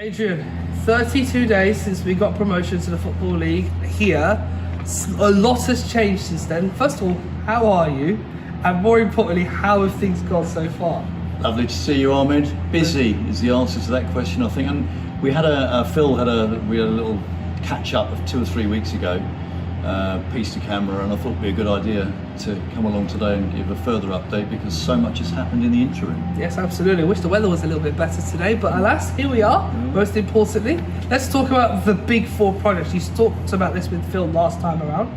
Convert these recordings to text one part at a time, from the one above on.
Adrian, 32 days since we got promotion to the Football League here. A lot has changed since then. First of all, how are you? And more importantly, how have things gone so far? Lovely to see you, Ahmed. Busy is the answer to that question, I think. And we had Phil had a little catch up of 2 or 3 weeks ago, piece to camera, and I thought it'd be a good idea to come along today and give a further update because so much has happened in the interim. Yes, absolutely. I wish the weather was a little bit better today, but alas, here we are. Most importantly, let's talk about the big four projects. You talked about this with Phil last time around.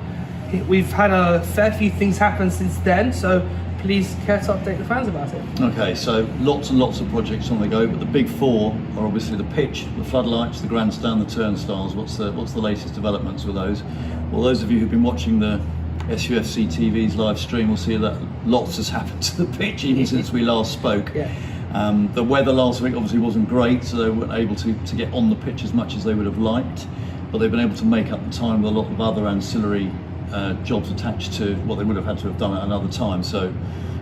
We've had a fair few things happen since then, so please care to update the fans about it. Okay, so lots and lots of projects on the go, but the big four are obviously the pitch, the floodlights, the grandstand, the turnstiles. What's the latest developments with those? Well, those of you who've been watching the SUFCtv's live stream will see that lots has happened to the pitch even since we last spoke. Yeah. The weather last week obviously wasn't great, so they weren't able to get on the pitch as much as they would have liked, but they've been able to make up the time with a lot of other ancillary jobs attached to what they would have had to have done at another time. So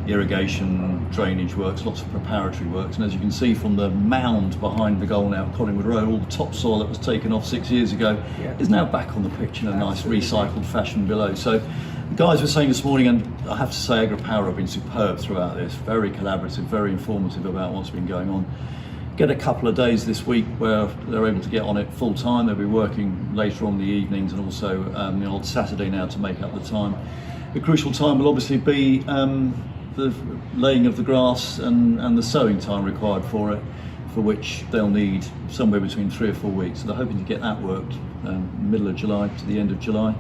irrigation, drainage works, lots of preparatory works, and as you can see from the mound behind the goal now at Collingwood Road, all the topsoil that was taken off 6 years ago is now back on the pitch in a nice recycled fashion below. So the guys were saying this morning, and I have to say AgriPower have been superb throughout this, very collaborative, very informative about what's been going on. Get a couple of days this week where they're able to get on it full time. They'll be working later on in the evenings and also the old Saturday now to make up the time. The crucial time will obviously be the laying of the grass and the sowing time required for it, for which they'll need somewhere between 3 or 4 weeks. So they're hoping to get that worked middle of July to the end of July.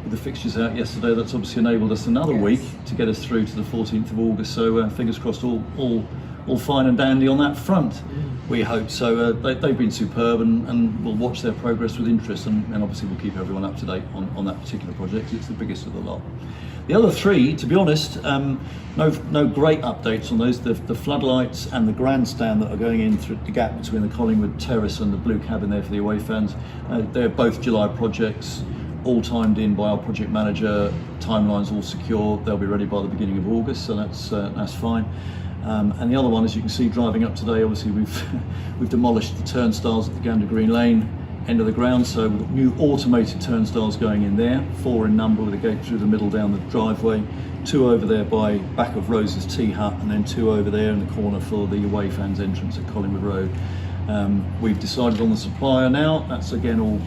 With the fixtures out yesterday, that's obviously enabled us another week to get us through to the 14th of August. So fingers crossed, all fine and dandy on that front. We hope so. They've been superb, and we'll watch their progress with interest, and obviously we'll keep everyone up to date on that particular project. It's the biggest of the lot. The other three, to be honest, no great updates on those. The floodlights and the grandstand that are going in through the gap between the Collingwood Terrace and the blue cabin there for the away fans, they're both July projects, all timed in by our project manager, timelines all secure. They'll be ready by the beginning of August, so that's fine. And the other one, as you can see driving up today, obviously we've demolished the turnstiles at the Gander Green Lane end of the ground, so we've got new automated turnstiles going in there, 4 in number with a gate through the middle down the driveway, 2 over there by back of Rose's Tea Hut, and then 2 over there in the corner for the away fans entrance at Collingwood Road. We've decided on the supplier now. That's again all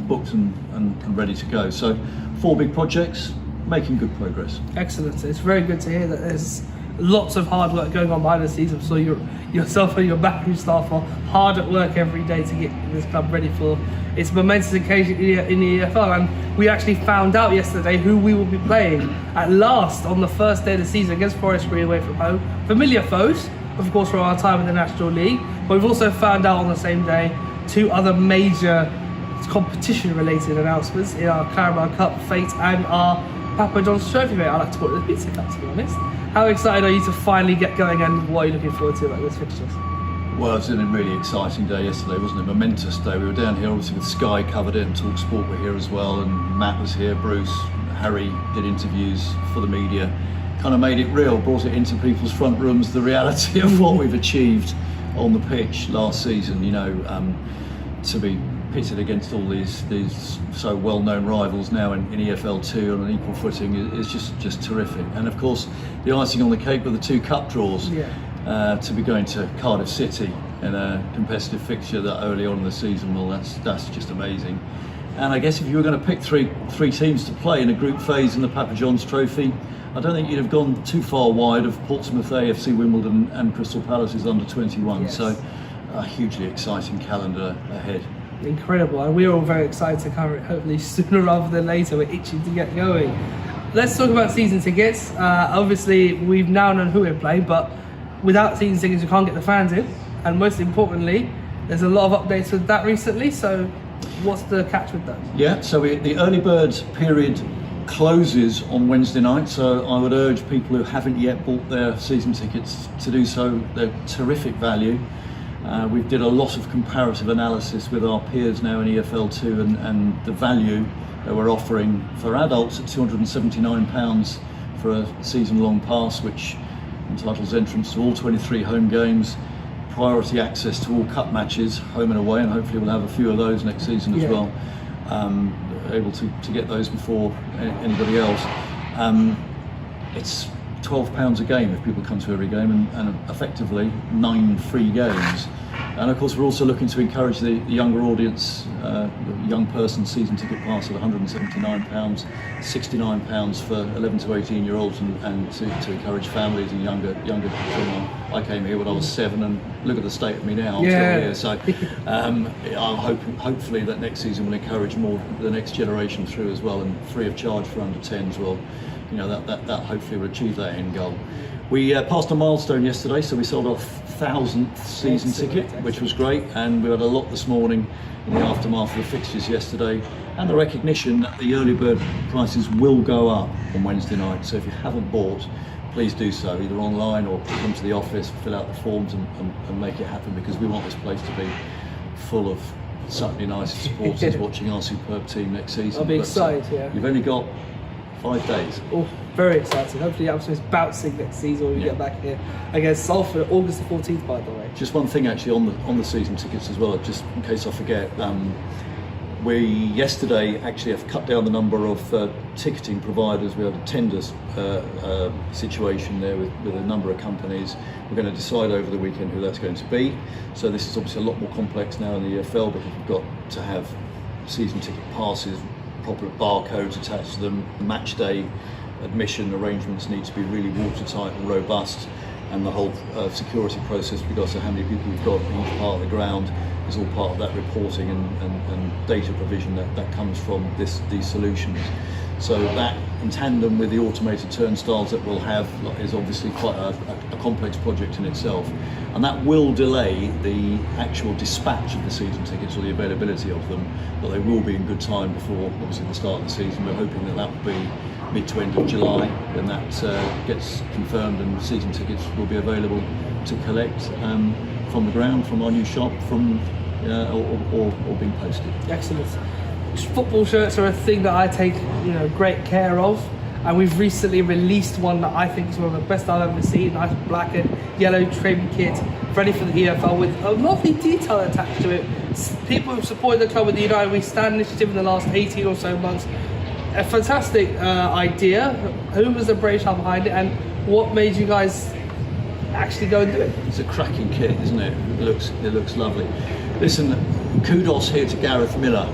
booked and ready to go. So 4 big projects, making good progress. Excellent. It's very good to hear that there's lots of hard work going on behind the scenes. I'm sure yourself and your backroom staff are hard at work every day to get this club ready for its momentous occasion in the EFL. And we actually found out yesterday who we will be playing at last on the first day of the season against Forest Green away from home. Familiar foes, of course, from our time in the National League. But we've also found out on the same day 2 other major competition-related announcements in our Carabao Cup fate and our Papa John's Trophy, mate. I like to call it the Pizza Cup, to be honest. How excited are you to finally get going, and what are you looking forward to about those fixtures? Well, it was a really exciting day yesterday, wasn't it? Momentous day. We were down here obviously with Sky covered it, and Talk Sport were here as well, and Matt was here, Bruce, Harry did interviews for the media. Kind of made it real, brought it into people's front rooms, the reality of what we've achieved on the pitch last season, you know, to be pitted against all these so well-known rivals now in EFL2 on an equal footing is just terrific. And of course the icing on the cake were the 2 cup draws, to be going to Cardiff City in a competitive fixture that early on in the season. Well, that's just amazing. And I guess if you were going to pick three teams to play in a group phase in the Papa John's Trophy, I don't think you'd have gone too far wide of Portsmouth AFC, Wimbledon and Crystal Palace's under-21. So a hugely exciting calendar ahead. Incredible, and we're all very excited to cover it, hopefully sooner rather than later. We're itching to get going. Let's talk about season tickets. Obviously we've now known who we're playing, but without season tickets we can't get the fans in, and most importantly there's a lot of updates with that recently. So what's the catch with that? Yeah, so the early bird period closes on Wednesday night, so I would urge people who haven't yet bought their season tickets to do so. They're terrific value. We did a lot of comparative analysis with our peers now in EFL2, and the value that we're offering for adults at £279 for a season-long pass, which entitles entrance to all 23 home games, priority access to all cup matches, home and away, and hopefully we'll have a few of those next season as well. Able to get those before anybody else. It's £12 a game if people come to every game, and effectively 9 free games. And of course we're also looking to encourage the younger audience, the young person season ticket pass at £179, £69 for 11 to 18 year olds, and to encourage families and younger children. I came here when I was 7, and look at the state of me now. I'm still here. So I'm hopefully that next season will encourage more the next generation through as well, and free of charge for under 10s. Well, you know, that hopefully will achieve that end goal. We passed a milestone yesterday, so we sold our 1,000th season ticket, which was great, and we had a lot this morning in the aftermath of the fixtures yesterday, and the recognition that the early bird prices will go up on Wednesday night. So if you haven't bought, please do so, either online or come to the office, fill out the forms and make it happen, because we want this place to be full of Sutton United supporters watching our superb team next season. I'll be excited, You've only got 5 days. Oh, very excited. Hopefully Amsterdam is bouncing next season when we get back here against Salford, August the 14th, by the way. Just one thing actually on the season tickets as well, just in case I forget. We yesterday actually have cut down the number of ticketing providers. We had a tender situation there with a number of companies. We're going to decide over the weekend who that's going to be. So this is obviously a lot more complex now in the EFL, because we've got to have season ticket passes, proper barcodes attached to them. The match day admission arrangements need to be really watertight and robust, and the whole security process with regards to how many people we've got in each part of the ground is all part of that reporting and data provision that comes from these solutions. So that, in tandem with the automated turnstiles that we'll have, is obviously quite a complex project in itself, and that will delay the actual dispatch of the season tickets or the availability of them, but they will be in good time before obviously the start of the season. We're hoping that will be mid to end of July when that gets confirmed, and season tickets will be available to collect from the ground, from our new shop, or being posted. Excellent. Football shirts are a thing that I take, great care of, and we've recently released one that I think is one of the best I've ever seen. Nice black and yellow trim kit, ready for the EFL, with a lovely detail attached to it. People who've supported the club with the United We Stand initiative in the last 18 or so months. A fantastic idea. Who was the brainchild behind it, and what made you guys actually go and do it? It's a cracking kit, isn't it? It looks lovely. Listen, kudos here to Gareth Miller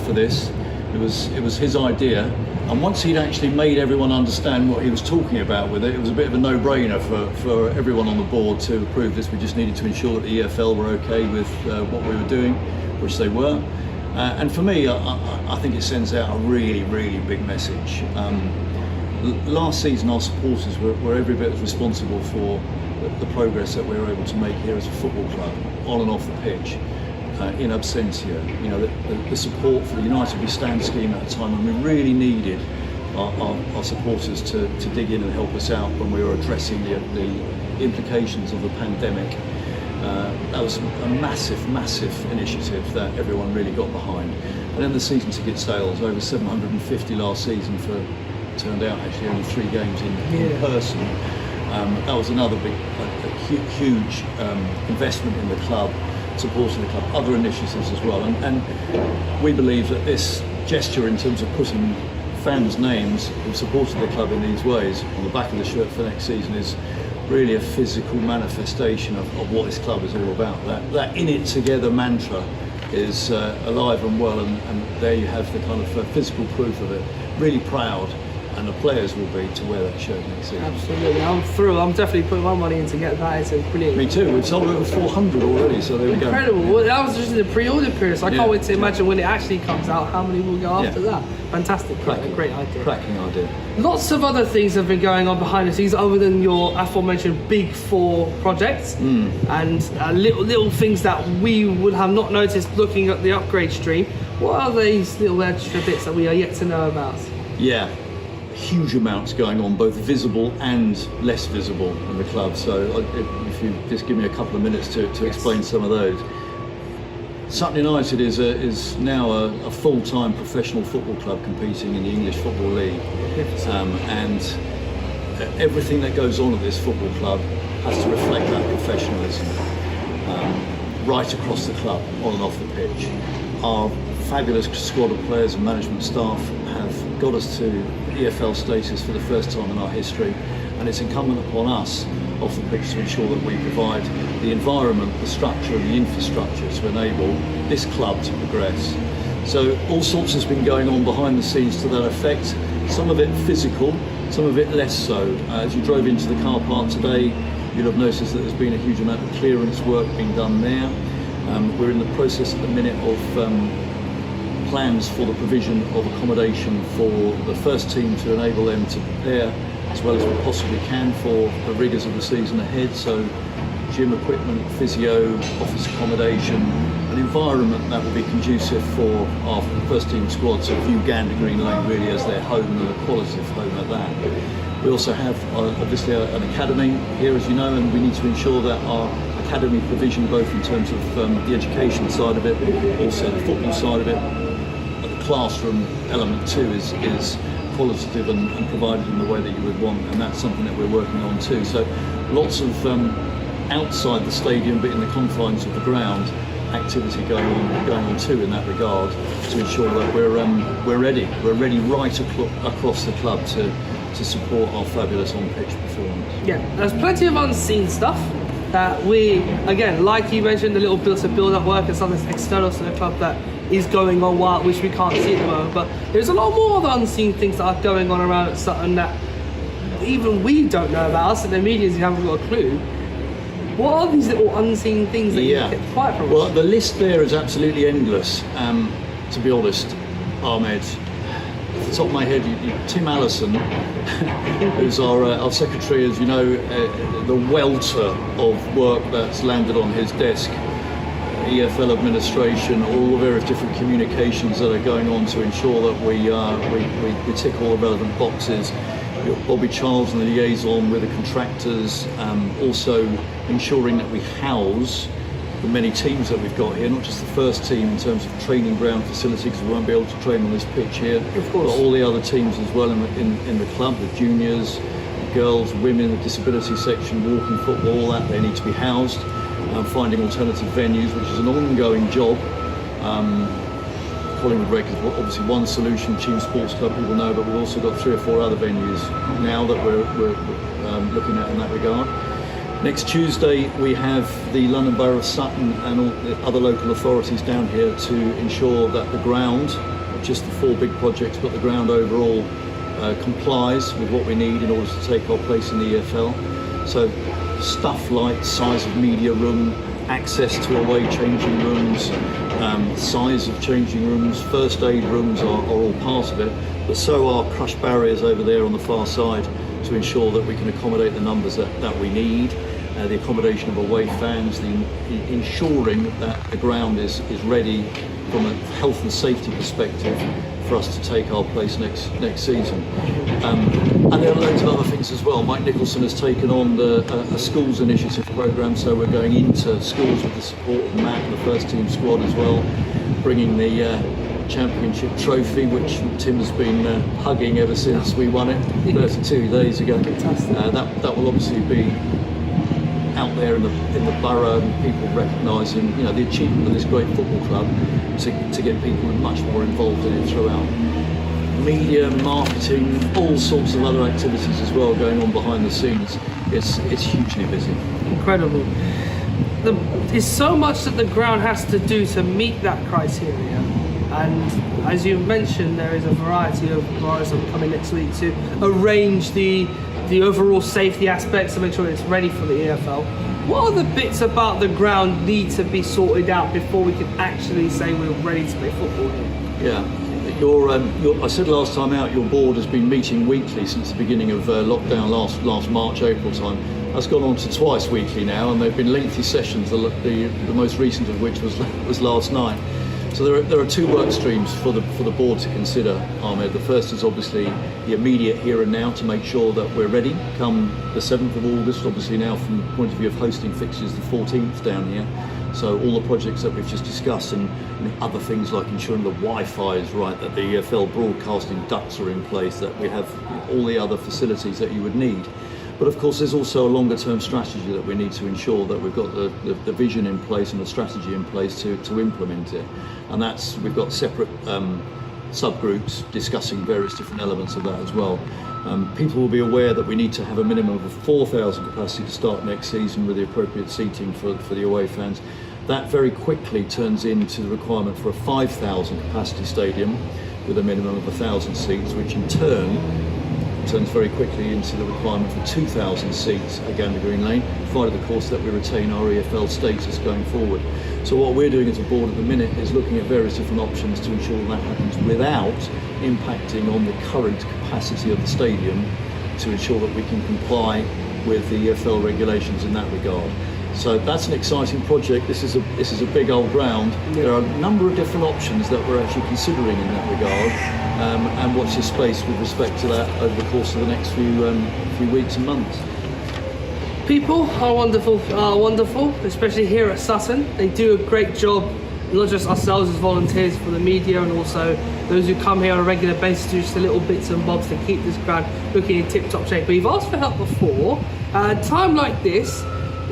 for this. It was his idea, and once he'd actually made everyone understand what he was talking about with it, it was a bit of a no-brainer for everyone on the board to approve this. We just needed to ensure that the EFL were okay with what we were doing, which they were. And for me, I think it sends out a really, really big message. Last season, our supporters were every bit as responsible for the progress that we were able to make here as a football club, on and off the pitch, in absentia. The support for the United We Stand scheme at a time when we really needed our supporters to dig in and help us out when we were addressing the implications of the pandemic. That was a massive initiative that everyone really got behind. And then the season ticket sales, over 750 last season, turned out actually only 3 games in person. That was another big, huge investment in the club, supporting the club, other initiatives as well. And we believe that this gesture, in terms of putting fans' names who've supported the club in these ways on the back of the shirt for next season, is really a physical manifestation of what this club is all about. That in it together mantra is alive and well, and there you have the kind of physical proof of it. Really proud, and the players will be, to wear that shirt next season. Absolutely, I'm thrilled. I'm definitely putting my money in to get that. It's a brilliant. Me too. We've sold over 400 already, so there we go. Incredible. Well, that was just in the pre-order period, so I can't wait to imagine when it actually comes out how many will go after that. Fantastic. Great idea. Cracking idea. Lots of other things have been going on behind the scenes other than your aforementioned Big 4 projects, and little things that we would have not noticed looking at the upgrade stream. What are these little extra bits that we are yet to know about? Yeah. Huge amounts going on, both visible and less visible in the club. So if you just give me a couple of minutes to explain some of those. Sutton United is now a full-time professional football club competing in the English Football League, and everything that goes on at this football club has to reflect that professionalism. right across the club, on and off the pitch. Our fabulous squad of players and management staff have got us to EFL status for the first time in our history, and it's incumbent upon us off the pitch to ensure that we provide the environment, the structure and the infrastructure to enable this club to progress. So all sorts has been going on behind the scenes to that effect, some of it physical, some of it less so. As you drove into the car park today, you'll have noticed that there's been a huge amount of clearance work being done there. We're in the process at the minute of plans for the provision of accommodation for the first team to enable them to prepare as well as we possibly can for the rigours of the season ahead. So gym equipment, physio, office accommodation, an environment that will be conducive for our first team squad to view Gander Green Lane really as their home and a qualitative home at that. We also have obviously an academy here, as you know, and we need to ensure that our academy provision, both in terms of the education side of it, also the football side of it, but the classroom element too is qualitative and provided in the way that you would want, and that's something that we're working on too. So lots of outside the stadium but in the confines of the ground activity going on too in that regard, to ensure that we're ready right across the club to support our fabulous on-pitch performance. Yeah, there's plenty of unseen stuff that we, again, like you mentioned, the little bits of build-up work and something external to the club that is going on which we can't see at the moment, but there's a lot more of the unseen things that are going on around at Sutton that even we don't know about. Us in the media, you haven't got a clue. What are these little unseen things that you get quiet from? Well, the list there is absolutely endless, to be honest, Ahmed. Off the top of my head, Tim Allison, who's our secretary, as you know, the welter of work that's landed on his desk, EFL administration, all the various different communications that are going on to ensure that we tick all the relevant boxes. Bobby Charles and the liaison with the contractors, also ensuring that we house the many teams that we've got here, not just the first team in terms of training ground facility, because we won't be able to train on this pitch here, of course, but all the other teams as well in the club, the juniors, the girls, women, the disability section, walking football, all that, they need to be housed. Finding alternative venues, which is an ongoing job. Collingwood Rec is obviously one solution, Team Sports Club people know, but we've also got 3 or 4 other venues now that we're looking at in that regard. Next Tuesday we have the London Borough of Sutton and all the other local authorities down here to ensure that the ground, not just the 4 big projects, but the ground overall complies with what we need in order to take our place in the EFL. So stuff like size of media room, access to away changing rooms, size of changing rooms, first aid rooms are all part of it, but so are crush barriers over there on the far side to ensure that we can accommodate the numbers that we need, the accommodation of away fans, ensuring that the ground is ready from a health and safety perspective for us to take our place next season. And there are loads of other things as well. Mike Nicholson has taken on a schools initiative programme, so we're going into schools with the support of Matt and the first team squad as well, bringing the championship trophy, which Tim has been hugging ever since we won it 32 days ago. That will obviously be out there in the borough, and people recognising the achievement of this great football club to get people much more involved in it throughout. Media, marketing, all sorts of other activities as well going on behind the scenes. It's hugely busy. Incredible. There's so much that the ground has to do to meet that criteria, and as you mentioned, there is a variety of bars that will come in next week to arrange the overall safety aspects to make sure it's ready for the EFL. What are the bits about the ground need to be sorted out before we can actually say we're ready to play football here? Yeah, I said last time out, your board has been meeting weekly since the beginning of lockdown last March, April time. That's gone on to twice weekly now, and they've been lengthy sessions, the most recent of which was last night. So there are 2 work streams for the board to consider, Ahmed. The first is obviously the immediate here and now to make sure that we're ready come the 7th of August, obviously now from the point of view of hosting fixtures the 14th down here. So all the projects that we've just discussed and other things like ensuring the Wi-Fi is right, that the EFL broadcasting ducts are in place, that we have all the other facilities that you would need. But of course, there's also a longer term strategy that we need to ensure that we've got the vision in place and the strategy in place to implement it. And that's, we've got separate subgroups discussing various different elements of that as well. People will be aware that we need to have a minimum of 4,000 capacity to start next season with the appropriate seating for the away fans. That very quickly turns into the requirement for a 5,000 capacity stadium with a minimum of 1,000 seats, which in turn turns very quickly into the requirement for 2,000 seats at Gander Green Lane, provided of course that we retain our EFL status going forward. So what we're doing as a board at the minute is looking at various different options to ensure that happens without impacting on the current capacity of the stadium, to ensure that we can comply with the EFL regulations in that regard. So that's an exciting project. This is a big old ground. There are a number of different options that we're actually considering in that regard, and watch this space with respect to that over the course of the next few weeks and months. People are wonderful, especially here at Sutton. They do a great job, not just ourselves as volunteers for the media, and also those who come here on a regular basis to do just the little bits and bobs to keep this ground looking in tip-top shape. But you've asked for help before. Time like this,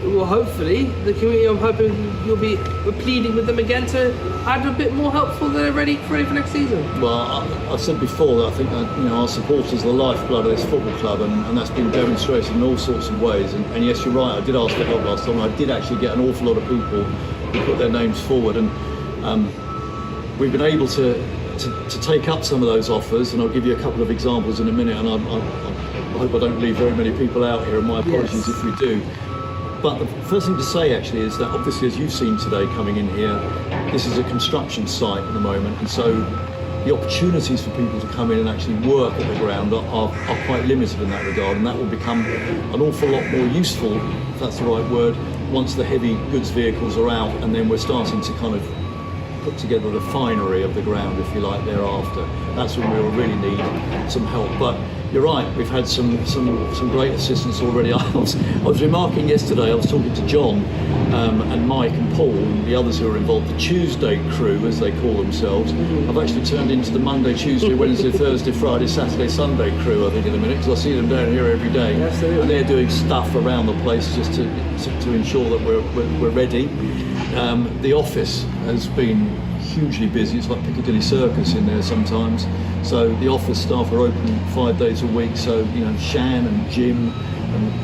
well, hopefully the community, I'm hoping we're pleading with them again to add a bit more help for they're ready for next season. Well, I've said before that I think that, our supporters are the lifeblood of this football club, and that's been demonstrated in all sorts of ways. And yes, you're right, I did ask for help last time, and I did actually get an awful lot of people who put their names forward, and we've been able to take up some of those offers, and I'll give you a couple of examples in a minute, and I hope I don't leave very many people out here, and my apologies if we do. But the first thing to say actually is that obviously, as you've seen today coming in here, this is a construction site at the moment, and so the opportunities for people to come in and actually work at the ground are quite limited in that regard, and that will become an awful lot more useful, if that's the right word, once the heavy goods vehicles are out, and then we're starting to kind of put together the finery of the ground, if you like, thereafter. That's when we'll really need some help. But you're right, we've had some great assistance already. I was remarking yesterday, I was talking to John and Mike and Paul and the others who are involved, the Tuesday crew, as they call themselves. I've actually turned into the Monday, Tuesday, Wednesday, Thursday, Friday, Saturday, Sunday crew, I think, in a minute, because I see them down here every day. Absolutely. And they're doing stuff around the place just to ensure that we're ready. The office has been hugely busy. It's like Piccadilly Circus in there sometimes. So the office staff are open 5 days a week. So Shan and Jim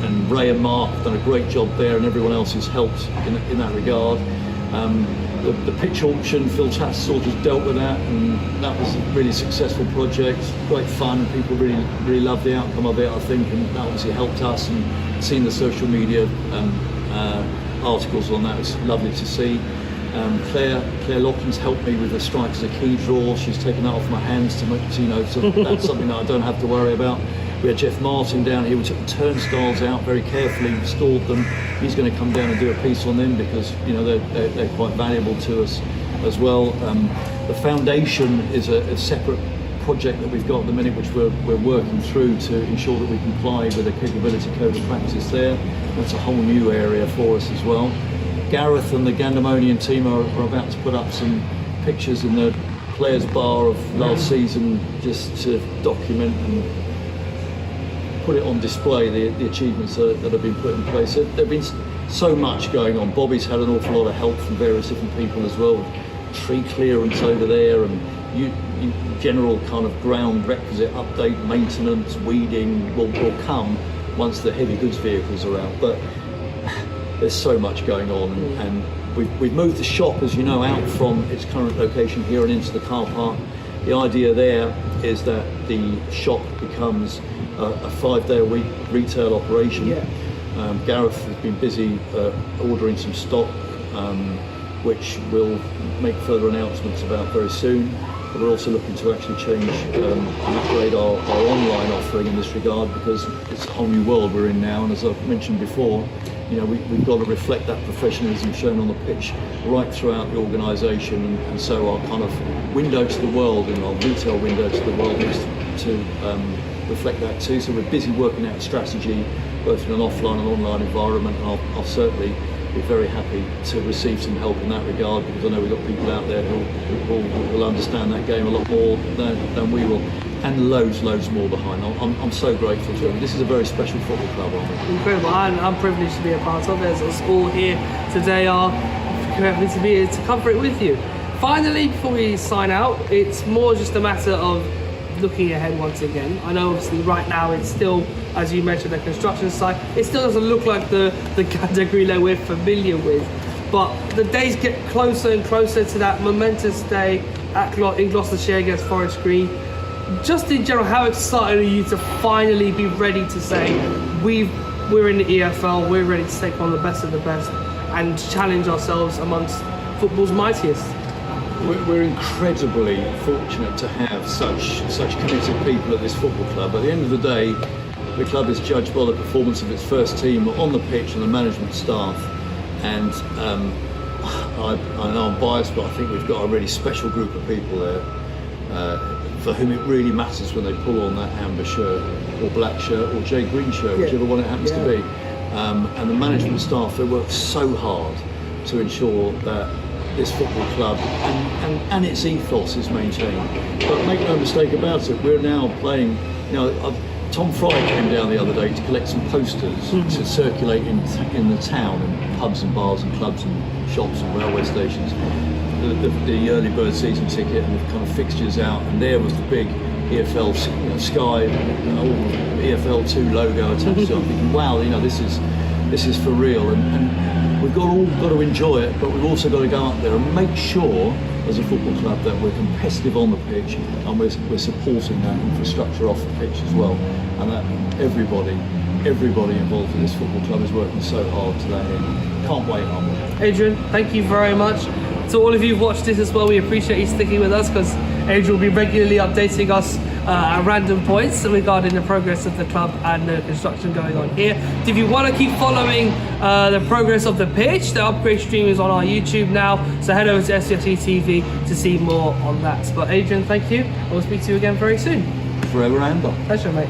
and Ray and Mark have done a great job there, and everyone else has helped in that regard. The pitch auction, Phil Tattersall has dealt with that, and that was a really successful project. Great fun. People really loved the outcome of it, I think, and that obviously helped us. And seeing the social media articles on that was lovely to see. Claire Lockin's helped me with the strike as a key draw. She's taken that off my hands so that's something that I don't have to worry about. We had Jeff Martin down here. We took the turnstiles out very carefully, restored them. He's going to come down and do a piece on them because they're quite valuable to us as well. The foundation is a separate project that we've got at the minute, which we're working through to ensure that we comply with the capability code of practice there. That's a whole new area for us as well. Gareth and the Gandamonian team are about to put up some pictures in the players' bar of last season, just to document and put it on display, the achievements that have been put in place. There have been so much going on. Bobby's had an awful lot of help from various different people as well. Tree clearance over there, and general kind of ground requisite update, maintenance, weeding will come once the heavy goods vehicles are out. But there's so much going on, and we've moved the shop, as you know, out from its current location here and into the car park. The idea there is that the shop becomes a 5-day-a-week retail operation. Gareth has been busy ordering some stock, which we'll make further announcements about very soon. But we're also looking to actually change and upgrade our online offering in this regard, because it's a whole new world we're in now, and as I've mentioned before, we've got to reflect that professionalism shown on the pitch right throughout the organisation, and so our kind of window to the world and our retail window to the world needs to reflect that too. So we're busy working out a strategy both in an offline and online environment, and I'll certainly be very happy to receive some help in that regard, because I know we've got people out there who will understand that game a lot more than we will. and loads more behind. I'm so grateful to them. This is a very special football club, aren't we? Incredible. I'm privileged to be a part of it. As us all here today are happy to be here to cover it with you. Finally, before we sign out, it's more just a matter of looking ahead once again. I know obviously right now it's still, as you mentioned, the construction site. It still doesn't look like the category that we're familiar with. But the days get closer and closer to that momentous day in Gloucestershire against Forest Green. Just in general, how excited are you to finally be ready to say we're in the EFL, we're ready to take on the best of the best and challenge ourselves amongst football's mightiest? We're incredibly fortunate to have such committed people at this football club. At the end of the day, the club is judged by the performance of its first team on the pitch and the management staff. And I know I'm biased, but I think we've got a really special group of people there for whom it really matters when they pull on that amber shirt or black shirt or jade green shirt, whichever one it happens to be. And the management staff, they work so hard to ensure that this football club and its ethos is maintained. But make no mistake about it, we're now playing, Tom Fry came down the other day to collect some posters to circulate in the town, in pubs and bars and clubs and shops and railway stations. The early bird season ticket and the kind of fixtures out, and there was the big EFL Sky, EFL2 logo attached to it. I'm thinking, wow, this is for real, and we've all got to enjoy it, but we've also got to go up there and make sure as a football club that we're competitive on the pitch and we're supporting that infrastructure off the pitch as well, and that everybody involved in this football club is working so hard to that end. Can't wait, aren't we? Adrian, thank you very much. To all of you who've watched this as well, we appreciate you sticking with us, because Adrian will be regularly updating us at random points regarding the progress of the club and the construction going on here. If you want to keep following the progress of the pitch, the upgrade stream is on our YouTube now, so head over to SUFCtv to see more on that. But Adrian, thank you. I will speak to you again very soon. Forever Amber. Pleasure, mate.